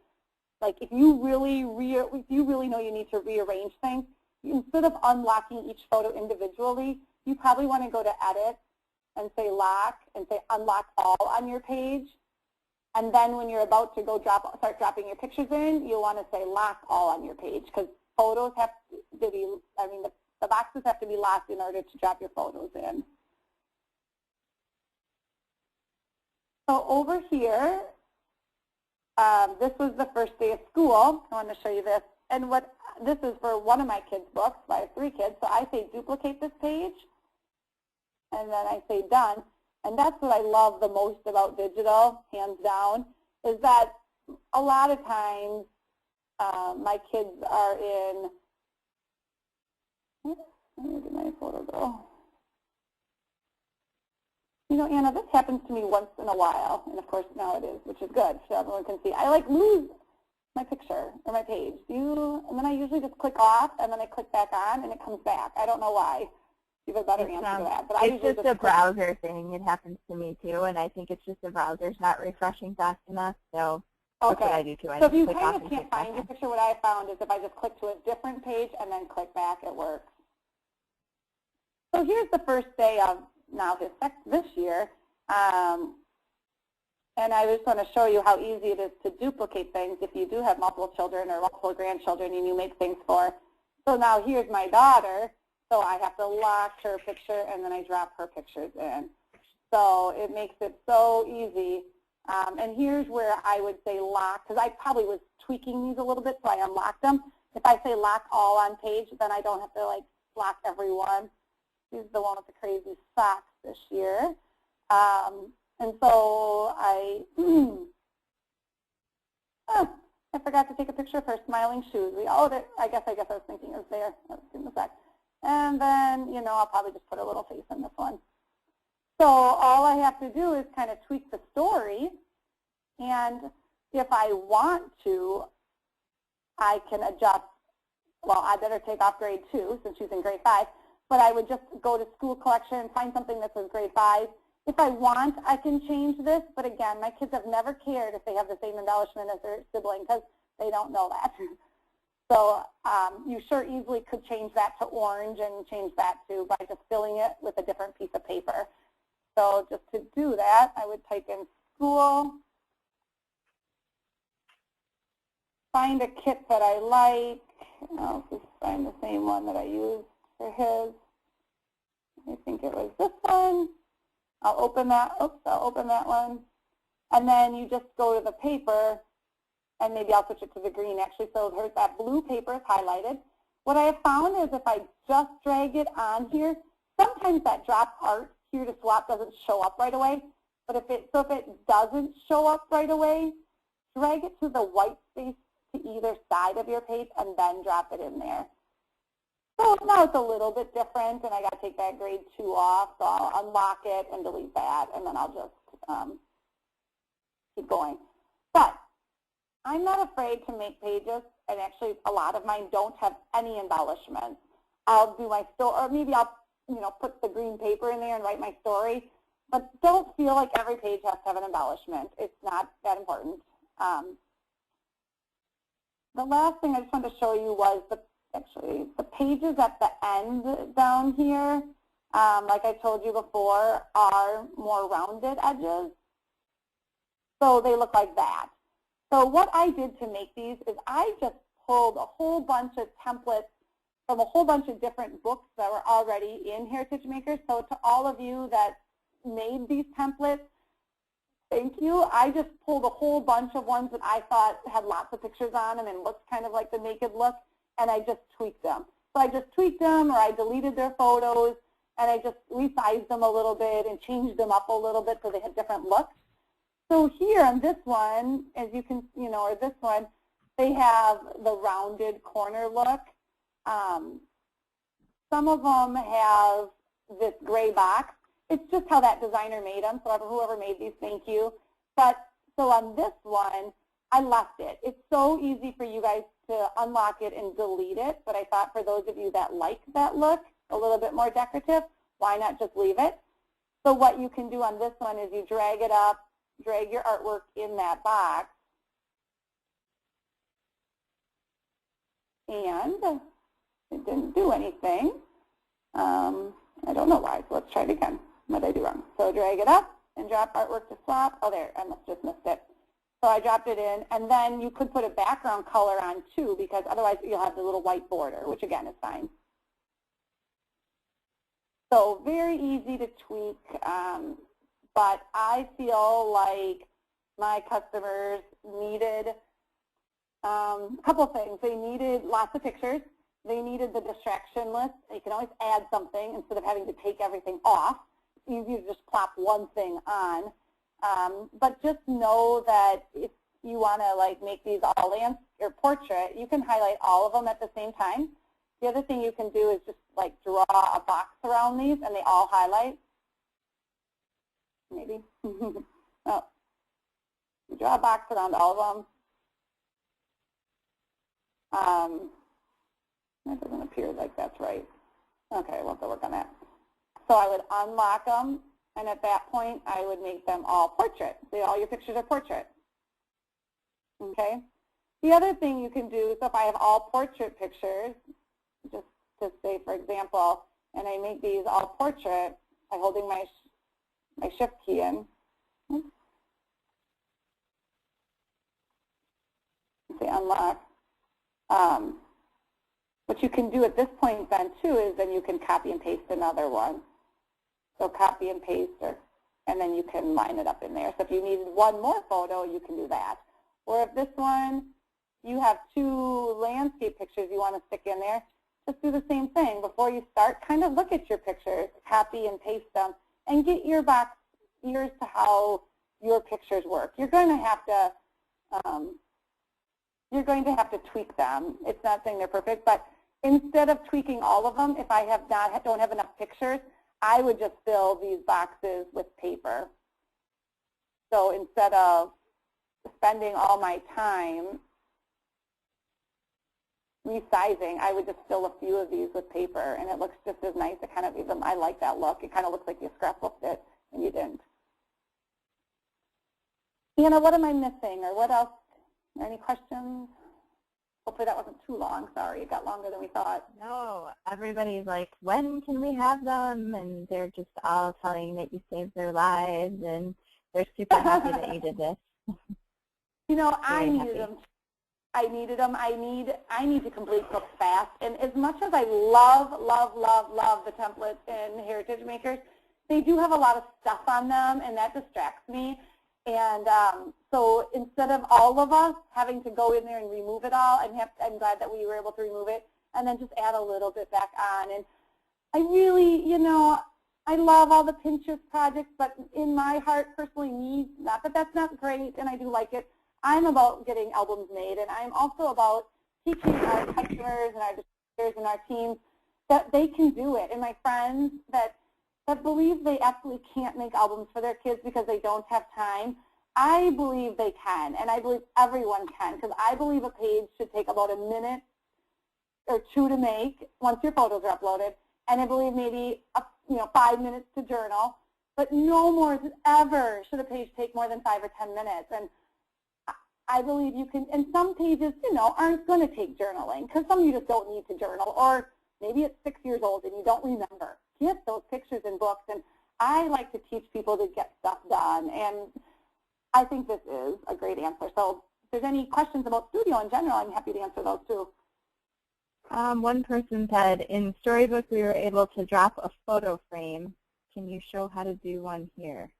like, if you really know you need to rearrange things, instead of unlocking each photo individually, you probably want to go to edit and say lock and say unlock all on your page. And then when you're about to go start dropping your pictures in, you'll want to say lock all on your page, because photos have to be, the boxes have to be locked in order to drop your photos in. So over here, this was the first day of school. I want to show you this. And this is for one of my kids' books. I have 3 kids. So I say duplicate this page, and then I say done. And that's what I love the most about digital, hands down, is that a lot of times my kids are in, where did my photo go? You know, Anna, this happens to me once in a while, and of course now it is, which is good, so everyone can see. I lose my picture or my page. And then I usually just click off, and then I click back on, and it comes back. I don't know why. You have a better answer to that. But it's just a browser thing. It happens to me too, and I think it's just the browser's not refreshing fast enough. So that's what I do too. So if you kind of can't find your picture, what I found is if I just click to a different page and then click back, it works. So here's the first day of now this year. And I just want to show you how easy it is to duplicate things if you do have multiple children or multiple grandchildren and you make things for. So now here's my daughter. So I have to lock her picture and then I drop her pictures in. So it makes it so easy. And here's where I would say lock, because I probably was tweaking these a little bit, so I unlocked them. If I say lock all on page, then I don't have to like lock every one. This is the one with the crazy socks this year. And so I forgot to take a picture of her smiling shoes. I guess I was thinking it was there. Let's see in the back. And then, you know, I'll probably just put a little face in this one. So all I have to do is kind of tweak the story. And if I want to, I can adjust. Well, I better take off grade 2 since she's in grade 5. But I would just go to school collection and find something that says grade 5. If I want, I can change this, but again, my kids have never cared if they have the same embellishment as their sibling because they don't know that. So you sure easily could change that to orange and change that to by just filling it with a different piece of paper. So just to do that, I would type in school, find a kit that I like. I'll just find the same one that I used for his. I think it was this one. I'll open that, I'll open that one. And then you just go to the paper, and maybe I'll switch it to the green actually, so there's that blue paper is highlighted. What I have found is if I just drag it on here, sometimes that drop art here to swap doesn't show up right away. But if it doesn't show up right away, drag it to the white space to either side of your page and then drop it in there. So now it's a little bit different, and I got to take that grade 2 off, so I'll unlock it and delete that, and then I'll just keep going. But I'm not afraid to make pages, and actually a lot of mine don't have any embellishments. I'll do my story, or maybe I'll put the green paper in there and write my story, but don't feel like every page has to have an embellishment. It's not that important. The last thing I just wanted to show you was the pages at the end down here, like I told you before, are more rounded edges. So they look like that. So what I did to make these is I just pulled a whole bunch of templates from a whole bunch of different books that were already in Heritage Makers. So to all of you that made these templates, thank you. I just pulled a whole bunch of ones that I thought had lots of pictures on them and looked kind of like the naked look, and I just tweaked them. So I just tweaked them, or I deleted their photos, and I just resized them a little bit and changed them up a little bit so they had different looks. So here on this one, as you can, or this one, they have the rounded corner look. Some of them have this gray box. It's just how that designer made them, so whoever made these, thank you. But so on this one, I left it. It's so easy for you guys to unlock it and delete it, but I thought for those of you that like that look, a little bit more decorative, why not just leave it? So what you can do on this one is you drag it up, drag your artwork in that box, and it didn't do anything. I don't know why, so let's try it again. What did I do wrong? So drag it up and drop artwork to swap. Oh, there, I just missed it. So I dropped it in, and then you could put a background color on too, because otherwise you'll have the little white border, which again is fine. So very easy to tweak, but I feel like my customers needed a couple of things. They needed lots of pictures. They needed the distraction list. You can always add something instead of having to take everything off. It's easy to just plop one thing on. But just know that if you want to make these all landscape or portrait, you can highlight all of them at the same time. The other thing you can do is just draw a box around these and they all highlight. Maybe. Oh. You draw a box around all of them. That doesn't appear like that's right. Okay, we'll have to work on that. So I would unlock them, and at that point, I would make them all portrait. So all your pictures are portrait. Okay? The other thing you can do, so if I have all portrait pictures, just to say, for example, and I make these all portrait by holding my shift key in. Say unlock. What you can do at this point then too is then you can copy and paste another one. So copy and paste, and then you can line it up in there. So if you needed one more photo, you can do that. Or if this one, you have 2 landscape pictures you want to stick in there, just do the same thing. Before you start, kind of look at your pictures, copy and paste them, and get your box ears to how your pictures work. You're going to have to tweak them. It's not saying they're perfect, but instead of tweaking all of them, if I don't have enough pictures, I would just fill these boxes with paper. So instead of spending all my time resizing, I would just fill a few of these with paper, and it looks just as nice. It kind of even, I like that look. It kind of looks like you scrapbooked it and you didn't. Anna, what am I missing, or what else? Any questions? Hopefully that wasn't too long. Sorry, it got longer than we thought. No, everybody's like, when can we have them? And they're just all telling that you saved their lives, and they're super happy that you did this. You know, I needed them. I needed them. I need to complete books fast. And as much as I love the templates in Heritage Makers, they do have a lot of stuff on them, and that distracts me. And so instead of all of us having to go in there and remove it all, I'm glad that we were able to remove it and then just add a little bit back on. And I really, you know, I love all the Pinterest projects, but in my heart personally, not that that's not great, and I do like it, I'm about getting albums made, and I'm also about teaching our customers and our distributors and our teams that they can do it. And my friends that believe they absolutely can't make albums for their kids because they don't have time, I believe they can, and I believe everyone can, because I believe a page should take about a minute or 2 to make once your photos are uploaded, and I believe maybe 5 minutes to journal, but no more than ever should a page take more than 5 or 10 minutes. And I believe you can, and some pages, you know, aren't going to take journaling, because some of you just don't need to journal, or maybe it's 6 years old and you don't remember. Get those pictures in books, and I like to teach people to get stuff done, and I think this is a great answer. So if there's any questions about Studio in general, I'm happy to answer those too. One person said, in Storybook we were able to drop a photo frame. Can you show how to do one here?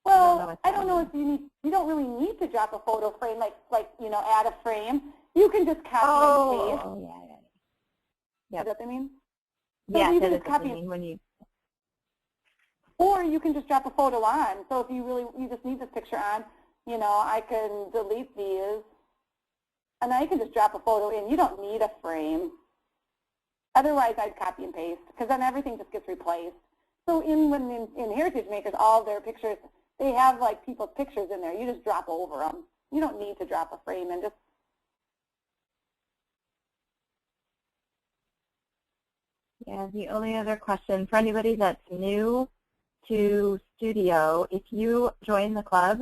Well, I don't know if you don't really need to drop a photo frame, like add a frame. You can just copy and paste. Oh, yeah. Yep. Is that what I mean? So yeah, you that can is just copy, when you. Or you can just drop a photo on. So if you just need this picture on, you know, I can delete these, and I can just drop a photo in. You don't need a frame. Otherwise, I'd copy and paste, because then everything just gets replaced. So in Heritage Makers, all their pictures, they have like people's pictures in there. You just drop over them. You don't need to drop a frame and just. Yeah, the only other question for anybody that's new to Studio, if you join the club,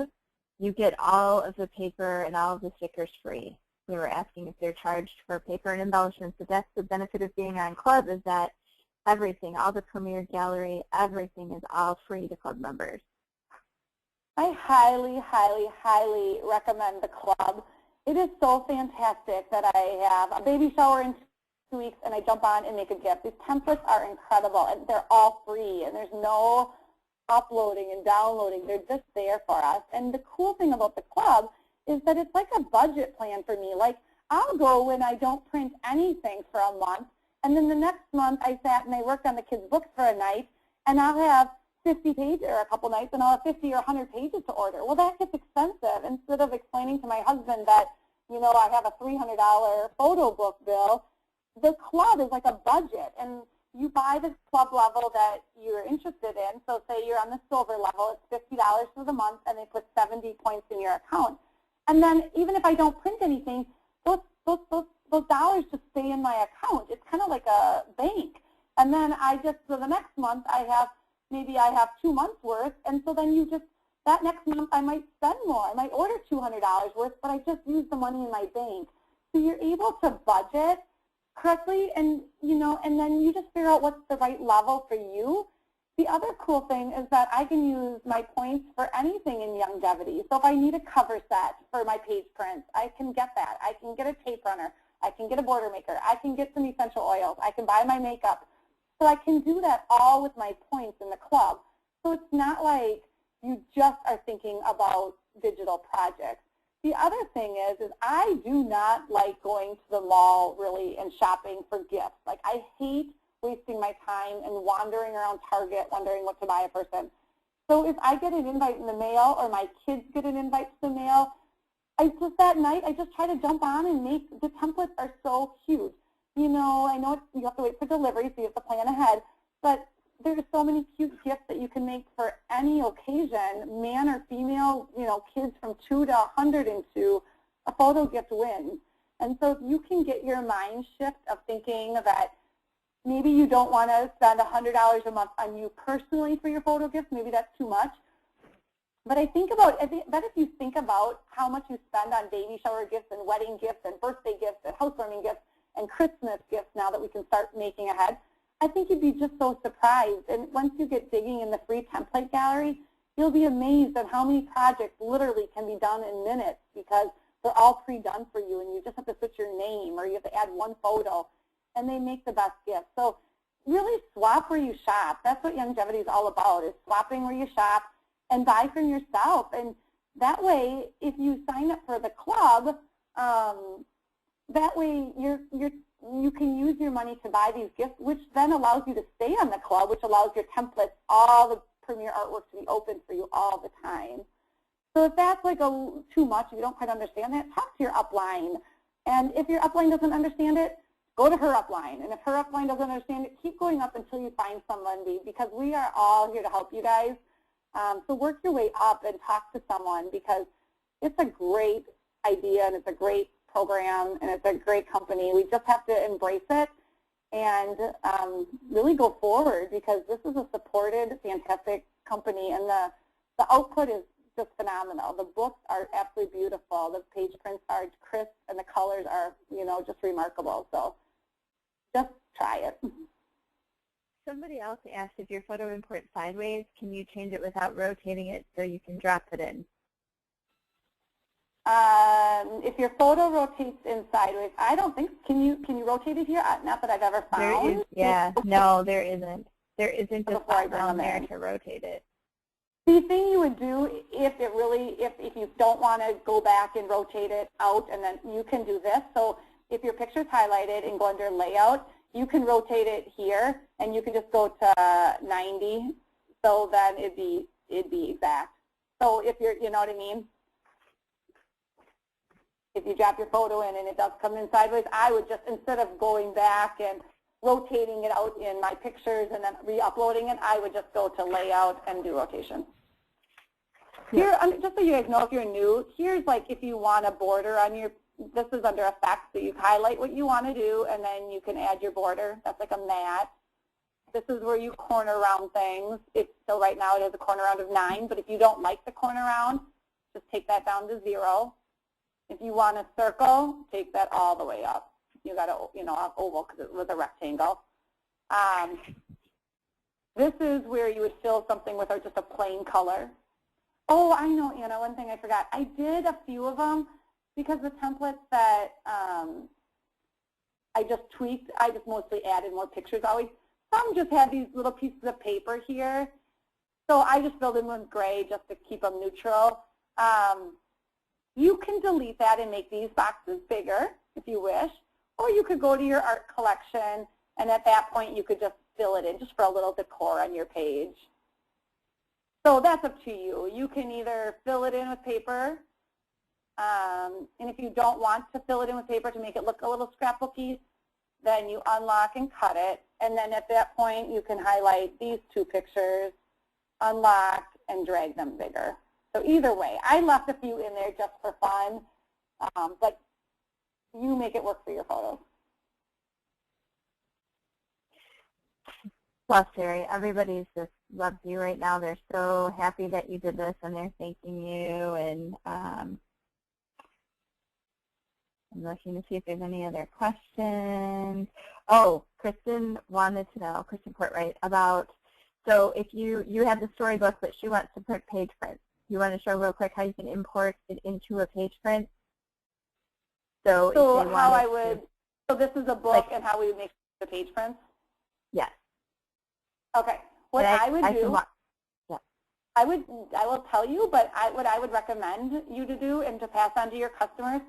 you get all of the paper and all of the stickers free. We were asking if they're charged for paper and embellishments, but that's the benefit of being on club, is that everything, all the Premier Gallery, everything is all free to club members. I highly, highly, highly recommend the club. It is so fantastic that I have a baby shower in 2 weeks and I jump on and make a gift. These templates are incredible, and they're all free, and there's no uploading and downloading. They're just there for us. And the cool thing about the club is that it's like a budget plan for me. Like, I'll go when I don't print anything for a month, and then the next month I sat and I worked on the kids' books for a night, and I'll have 50 pages, or a couple nights, and I'll have 50 or 100 pages to order. Well, that gets expensive. Instead of explaining to my husband that, you know, I have a $300 photo book bill, the club is like a budget, and you buy the club level that you're interested in. So say you're on the silver level, it's $50 for the month, and they put 70 points in your account. And then even if I don't print anything, those dollars just stay in my account. It's kind of like a bank. And then so the next month maybe I have 2 months worth, and so then that next month I might spend more. I might order $200 worth, but I just used the money in my bank. So you're able to budget correctly, and and then you just figure out what's the right level for you. The other cool thing is that I can use my points for anything in Youngevity. So if I need a cover set for my page prints, I can get that. I can get a tape runner. I can get a border maker. I can get some essential oils. I can buy my makeup. So I can do that all with my points in the club. So it's not like you just are thinking about digital projects. The other thing is I do not like going to the mall really and shopping for gifts. Like I hate wasting my time and wandering around Target wondering what to buy a person. So if I get an invite in the mail or my kids get an invite to the mail, that night I just try to jump on and make, the templates are so cute. I know you have to wait for delivery, so you have to plan ahead, but there's so many cute gifts that you can make for any occasion, man or female, kids from 2 to 102, a photo gift wins. And so if you can get your mind shift of thinking that maybe you don't want to spend $100 a month on you personally for your photo gifts, maybe that's too much. But I think if you think about how much you spend on baby shower gifts and wedding gifts and birthday gifts and housewarming gifts and Christmas gifts now that we can start making ahead, I think you'd be just so surprised. And once you get digging in the free template gallery, you'll be amazed at how many projects literally can be done in minutes because they're all pre-done for you and you just have to switch your name or you have to add one photo, and they make the best gifts. So really swap where you shop. That's what Youngevity is all about, is swapping where you shop and buy from yourself. And that way, if you sign up for the club, that way you can use your money to buy these gifts, which then allows you to stay on the club, which allows your templates, all the Premier artwork to be open for you all the time. So if that's like too much, if you don't quite understand that, talk to your upline. And if your upline doesn't understand it, go to her upline. And if her upline doesn't understand it, keep going up until you find somebody, because we are all here to help you guys. So work your way up and talk to someone, because it's a great idea and it's a great program and it's a great company. We just have to embrace it and really go forward, because this is a supported, fantastic company, and the output is just phenomenal. The books are absolutely beautiful. The page prints are crisp and the colors are, just remarkable. So just try it. Somebody else asked, if your photo imports sideways, can you change it without rotating it so you can drop it in? If your photo rotates in sideways, I don't think, can you rotate it here? Not that I've ever found. There is, yeah, no, there isn't. There isn't a spot down there to rotate it. The thing you would do if you don't want to go back and rotate it out, and then you can do this. So if your picture's highlighted and go under layout, you can rotate it here, and you can just go to 90. So then it'd be exact. So if you're, you know what I mean? If you drop your photo in and it does come in sideways, I would just, instead of going back and rotating it out in my pictures and then re-uploading it, I would just go to layout and do rotation. Here, just so you guys know, if you're new, here's like if you want a border on your, this is under effects, so you highlight what you want to do and then you can add your border. That's like a mat. This is where you corner round things. So right now it has a corner round of 9, but if you don't like the corner round, just take that down to 0. If you want a circle, take that all the way up. You got an oval because it was a rectangle. This is where you would fill something with just a plain color. Oh, I know, Anna, one thing I forgot. I did a few of them because the templates that I just tweaked, I just mostly added more pictures always. Some just had these little pieces of paper here. So I just filled in with gray just to keep them neutral. You can delete that and make these boxes bigger if you wish. Or you could go to your art collection, and at that point you could just fill it in just for a little decor on your page. So that's up to you. You can either fill it in with paper, and if you don't want to fill it in with paper to make it look a little scrapbooky, then you unlock and cut it. And then at that point you can highlight these 2 pictures, unlock, and drag them bigger. So either way, I left a few in there just for fun, but you make it work for your photos. Well, Sherry, everybody's just loves you right now. They're so happy that you did this, and they're thanking you. And I'm looking to see if there's any other questions. Oh, Kristen wanted to know, Kristen Courtwright, about, so if you have the storybook, but she wants to print page prints. You want to show real quick how you can import it into a page print? So how I would, so this is a book and how we would make the page prints? Yes. Okay. What I would do, yeah. I will tell you, but what I would recommend you to do and to pass on to your customers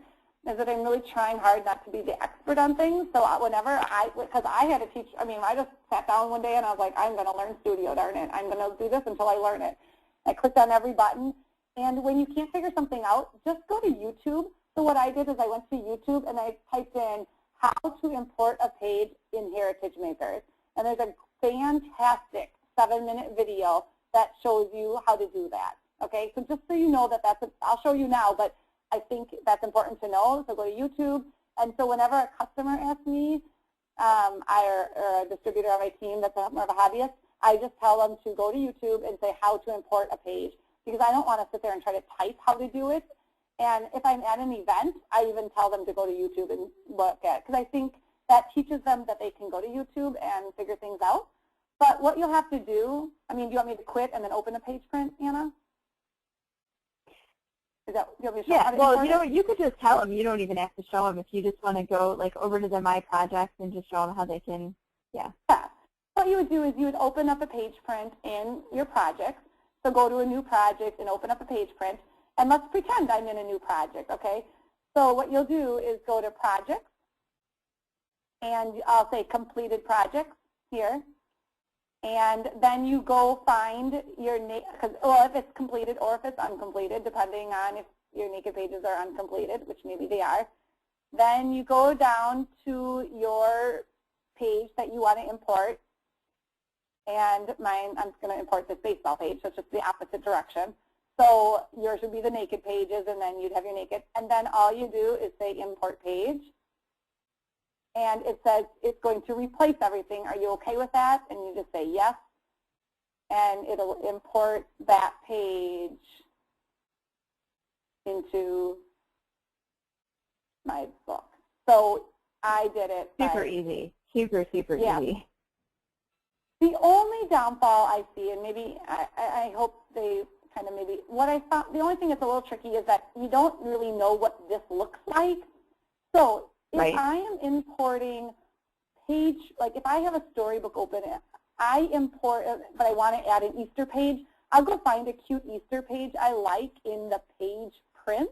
is that I'm really trying hard not to be the expert on things. So whenever because I had to teach, I mean, I just sat down one day and I was like, I'm going to learn Studio, darn it. I'm going to do this until I learn it. I clicked on every button. And when you can't figure something out, just go to YouTube. So what I did is I went to YouTube and I typed in how to import a page in Heritage Makers. And there's a fantastic 7-minute video that shows you how to do that. Okay, so just so you know that I'll show you now, but I think that's important to know. So go to YouTube. And so whenever a customer asks me, or a distributor on my team that's more of a hobbyist, I just tell them to go to YouTube and say how to import a page, because I don't want to sit there and try to type how to do it. And if I'm at an event, I even tell them to go to YouTube and look at it, because I think that teaches them that they can go to YouTube and figure things out. But what you'll have to do, I mean, do you want me to quit and then open a page print, Anna? Is that, do you want me to show how to well, import it? You could just tell them. You don't even have to show them if you just want to go over to the My Projects and just show them how they can, yeah. What you would do is you would open up a page print in your project. So go to a new project and open up a page print. And let's pretend I'm in a new project, okay? So what you'll do is go to Projects, and I'll say Completed Projects here. And then you go find your, well, if it's completed or if it's uncompleted, depending on if your naked pages are uncompleted, which maybe they are. Then you go down to your page that you want to import. And mine, I'm going to import this baseball page, so it's just the opposite direction. So yours would be the naked pages, and then you'd have your naked. And then all you do is say Import Page. And it says it's going to replace everything. Are you okay with that? And you just say yes. And it'll import that page into my book. So I did it. Super easy. Super easy. The only downfall I see, and maybe I hope they kind of maybe, what I found, the only thing that's a little tricky is that you don't really know what this looks like. So if I am importing page, like if I have a storybook open, I import, but I want to add an Easter page, I'll go find a cute Easter page I like in the page print,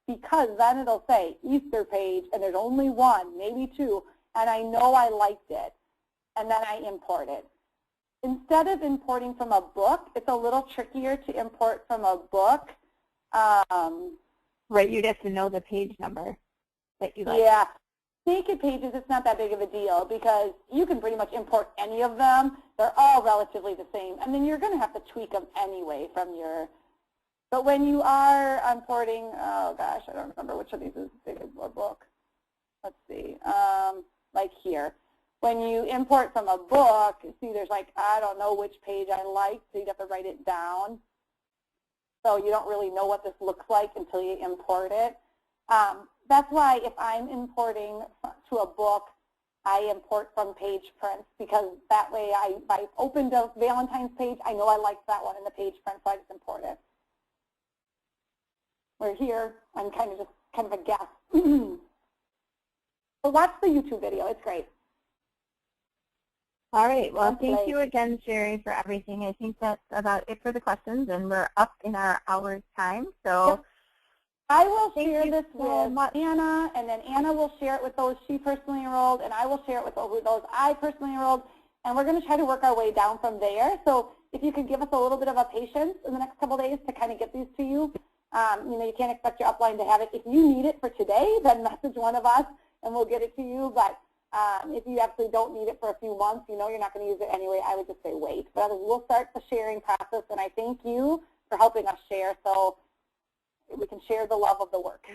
because then it'll say Easter page, and there's only one, maybe two, and I know I liked it, and then I import it. Instead of importing from a book, it's a little trickier to import from a book. Right, you'd have to know the page number that you like. Yeah. Naked pages, it's not that big of a deal because you can pretty much import any of them. They're all relatively the same. And then you're going to have to tweak them anyway from your, but when you are importing, oh gosh, I don't remember which of these is big as a book. Let's see, like here. When you import from a book, see there's like, I don't know which page I like, so you have to write it down. So you don't really know what this looks like until you import it. That's why if I'm importing to a book, I import from page prints, because that way if I opened a Valentine's page, I know I liked that one in the page print, so I just import it. Where here, I'm kind of a guess. So watch the YouTube video, it's great. All right, well, thank you again, Sherry, for everything. I think that's about it for the questions, and we're up in our hour's time. So yep. I will share this with Anna, and then Anna will share it with those she personally enrolled, and I will share it with those I personally enrolled, and we're going to try to work our way down from there. So if you could give us a little bit of a patience in the next couple of days to kind of get these to you. You can't expect your upline to have it. If you need it for today, then message one of us, and we'll get it to you. But if you actually don't need it for a few months, you're not going to use it anyway, I would just say wait. But we'll start the sharing process, and I thank you for helping us share so we can share the love of the work.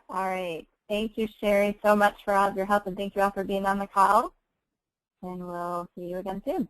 All right. Thank you, Sherry, so much for all of your help, and thank you all for being on the call. And we'll see you again soon.